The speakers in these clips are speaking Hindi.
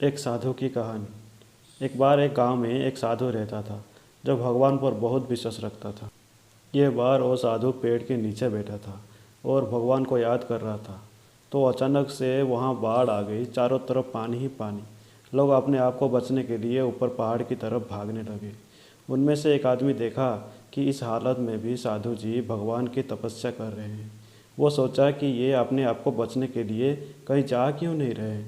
एक साधु की कहानी। एक बार एक गांव में एक साधु रहता था जो भगवान पर बहुत विश्वास रखता था। ये बार वो साधु पेड़ के नीचे बैठा था और भगवान को याद कर रहा था। तो अचानक से वहाँ बाढ़ आ गई। चारों तरफ पानी ही पानी। लोग अपने आप को बचने के लिए ऊपर पहाड़ की तरफ भागने लगे। उनमें से एक आदमी देखा कि इस हालत में भी साधु जी भगवान की तपस्या कर रहे हैं। वो सोचा कि ये अपने आप को बचने के लिए कहीं जा क्यों नहीं रहे।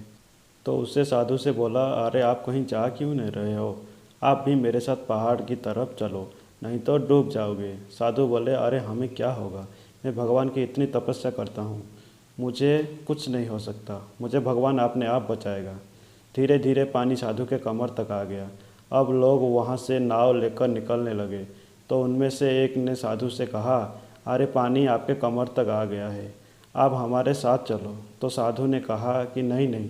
तो उससे साधु से बोला, अरे आप कहीं जा क्यों नहीं रहे हो? आप भी मेरे साथ पहाड़ की तरफ चलो, नहीं तो डूब जाओगे। साधु बोले, अरे हमें क्या होगा, मैं भगवान की इतनी तपस्या करता हूँ, मुझे कुछ नहीं हो सकता, मुझे भगवान अपने आप बचाएगा। धीरे धीरे पानी साधु के कमर तक आ गया। अब लोग वहाँ से नाव लेकर निकलने लगे। तो उनमें से एक ने साधु से कहा, अरे पानी आपके कमर तक आ गया है, आप हमारे साथ चलो। तो साधु ने कहा कि नहीं नहीं,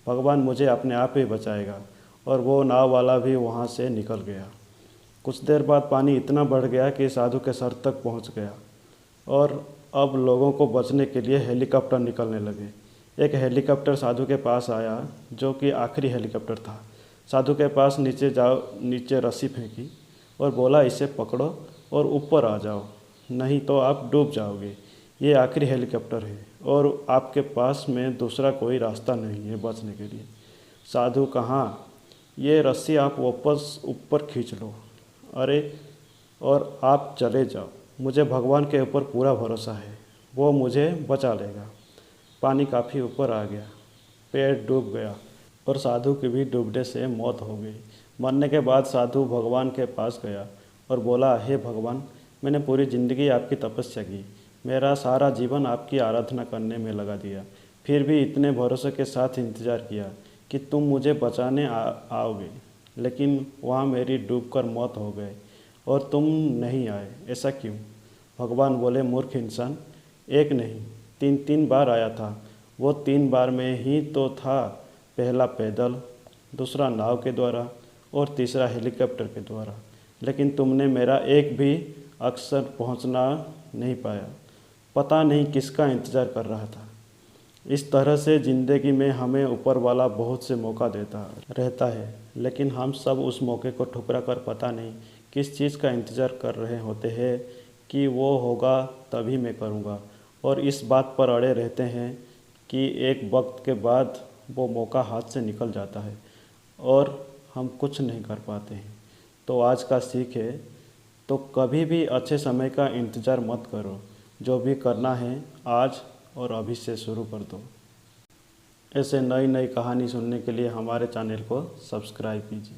भगवान मुझे अपने आप ही बचाएगा। और वो नाव वाला भी वहाँ से निकल गया। कुछ देर बाद पानी इतना बढ़ गया कि साधु के सर तक पहुँच गया। और अब लोगों को बचने के लिए हेलीकॉप्टर निकलने लगे। एक हेलीकॉप्टर साधु के पास आया, जो कि आखिरी हेलीकॉप्टर था। साधु के पास नीचे जाओ, नीचे रस्सी फेंकी और बोला, इसे पकड़ो और ऊपर आ जाओ, नहीं तो आप डूब जाओगे। ये आखिरी हेलीकॉप्टर है और आपके पास में दूसरा कोई रास्ता नहीं है बचने के लिए। साधु कहाँ, ये रस्सी आप वापस ऊपर खींच लो, अरे, और आप चले जाओ। मुझे भगवान के ऊपर पूरा भरोसा है, वो मुझे बचा लेगा। पानी काफ़ी ऊपर आ गया, पेड़ डूब गया और साधु की भी डूबने से मौत हो गई। मरने के बाद साधु भगवान के पास गया और बोला, हे भगवान, मैंने पूरी ज़िंदगी आपकी तपस्या की, मेरा सारा जीवन आपकी आराधना करने में लगा दिया, फिर भी इतने भरोसे के साथ इंतज़ार किया कि तुम मुझे बचाने आओगे, लेकिन वहाँ मेरी डूबकर मौत हो गई और तुम नहीं आए, ऐसा क्यों? भगवान बोले, मूर्ख इंसान, एक नहीं 3 बार आया था। वो 3 बार में ही तो था, पहला पैदल, दूसरा नाव के द्वारा और तीसरा हेलीकॉप्टर के द्वारा, लेकिन तुमने मेरा एक भी अक्सर पहुंचना नहीं पाया। पता नहीं किसका इंतज़ार कर रहा था। इस तरह से ज़िंदगी में हमें ऊपर वाला बहुत से मौका देता रहता है, लेकिन हम सब उस मौके को ठुकरा कर पता नहीं किस चीज़ का इंतज़ार कर रहे होते हैं कि वो होगा तभी मैं करूँगा, और इस बात पर अड़े रहते हैं कि एक वक्त के बाद वो मौका हाथ से निकल जाता है और हम कुछ नहीं कर पाते हैं। तो आज का सीख है, तो कभी भी अच्छे समय का इंतज़ार मत करो, जो भी करना है आज और अभी से शुरू कर दो। ऐसे नई नई कहानी सुनने के लिए हमारे चैनल को सब्सक्राइब कीजिए।